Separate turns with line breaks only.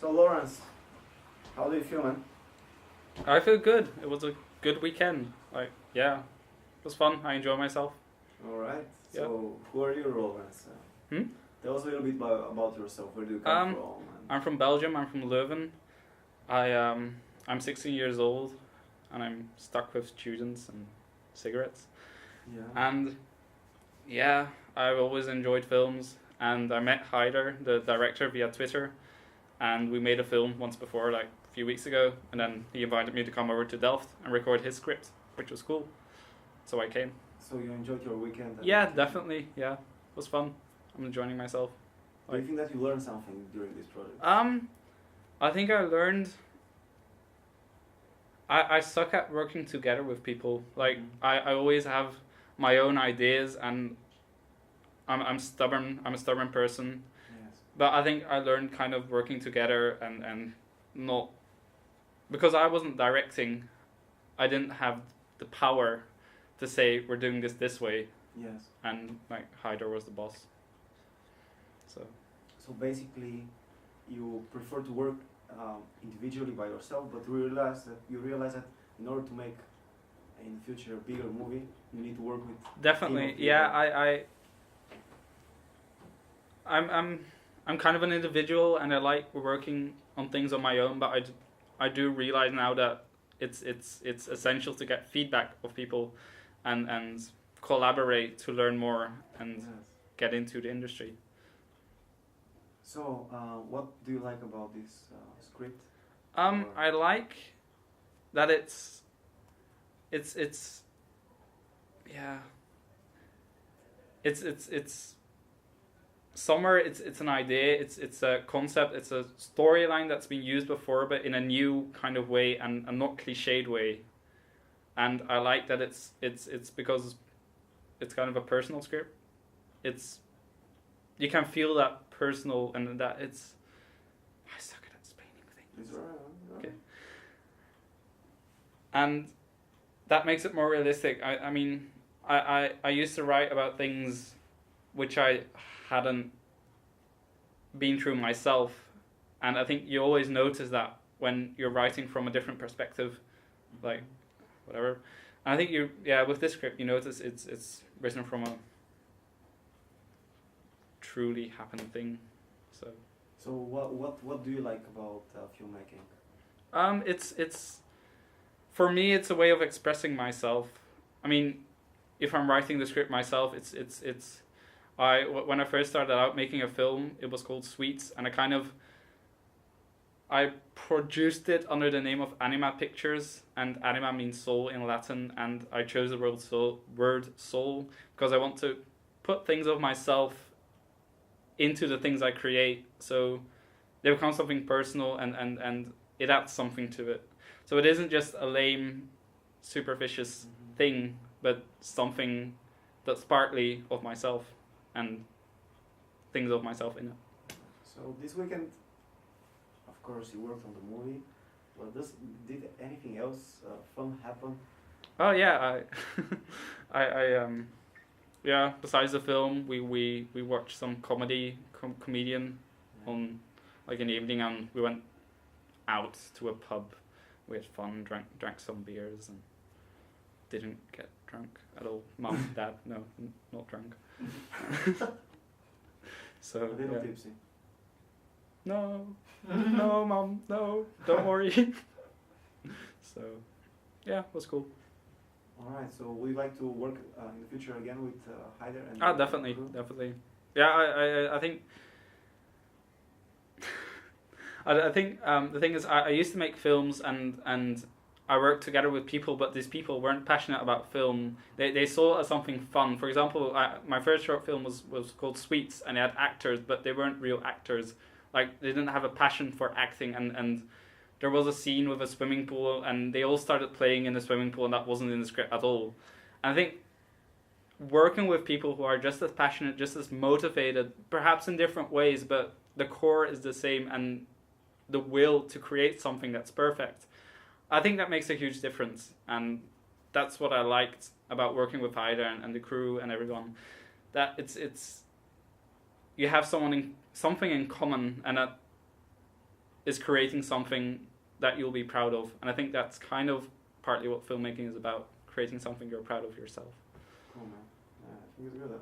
So Lawrence, how do you feel, man?
I feel good. It was a good weekend. Yeah, it was fun. I enjoyed myself.
All right.
Yeah.
So who are you, Lawrence?
Hmm?
Tell us a little bit about yourself. Where do you come
Um,
from?
I'm from Belgium. I'm from Leuven. I'm 16 years old, and I'm stuck with students and cigarettes.
Yeah.
And yeah, I've always enjoyed films. And I met Haider, the director, via Twitter, and we made a film once before, like a few weeks ago. And then he invited me to come over to Delft and record his script, which was cool. So I came.
So you enjoyed your weekend?
Yeah, definitely. Yeah, it was fun. I'm enjoying myself.
Do you think that you learned something during this project?
I think I learned. I suck at working together with people. Like I always have my own ideas, and I'm stubborn. I'm a stubborn person.
Yes.
But I think I learned kind of working together and not because I wasn't directing. I didn't have the power to say we're doing this way.
Yes.
And like Haider was the boss.
So basically, you prefer to work individually by yourself, but you realize that in order to make in the future a bigger movie, you need to work with.
Definitely, yeah. I'm kind of an individual, and I like working on things on my own. But I do realize now that it's essential to get feedback of people, and collaborate to learn more and
Yes.
get into the industry.
So, what do you like about this script?
I like that it's yeah. It's somewhere it's an idea, it's a concept, it's a storyline that's been used before, but in a new kind of way and a not cliched way. And I like that it's because it's kind of a personal script. You can feel that personal, and that it's. I suck at explaining things.
It's alright.
Okay. And that makes it more realistic. I mean, I used to write about things which I hadn't been through myself, and I think you always notice that when you're writing from a different perspective, like whatever. And I think with this script you notice it's written from a truly happened thing.
So what do you like about filmmaking?
It's for me it's a way of expressing myself. I mean, if I'm writing the script myself, when I first started out making a film, it was called Sweets, and I produced it under the name of Anima Pictures, and anima means soul in Latin, and I chose the word soul because I want to put things of myself into the things I create, so they become something personal, and it adds something to it. So it isn't just a lame, superficial thing, but something that's partly of myself and things of myself in it.
So this weekend, of course, you worked on the movie. But did anything else fun happen?
Oh yeah, yeah. Besides the film, we watched some comedian on like in the evening, and we went out to a pub. We had fun, drank some beers, and didn't get drunk at all. Mum, Dad, no, not drunk. So
A little tipsy.
No, Mum, no, don't worry. So yeah, it was cool.
Alright, so would you like to work in the future again with Haider? And
Definitely. Yeah, I think. I think the thing is, I used to make films and I worked together with people, but these people weren't passionate about film. They saw it as something fun. For example, my first short film was called Sweets, and it had actors, but they weren't real actors. Like, they didn't have a passion for acting, and there was a scene with a swimming pool, and they all started playing in the swimming pool, and that wasn't in the script at all. And I think working with people who are just as passionate, just as motivated, perhaps in different ways, but the core is the same, and the will to create something that's perfect, I think that makes a huge difference. And that's what I liked about working with Haider and the crew and everyone, that it's you have something in common, and that is creating something that you'll be proud of. And I think that's kind of partly what filmmaking is about, creating something you're proud of yourself.
Cool, man. Yeah, I think it's good.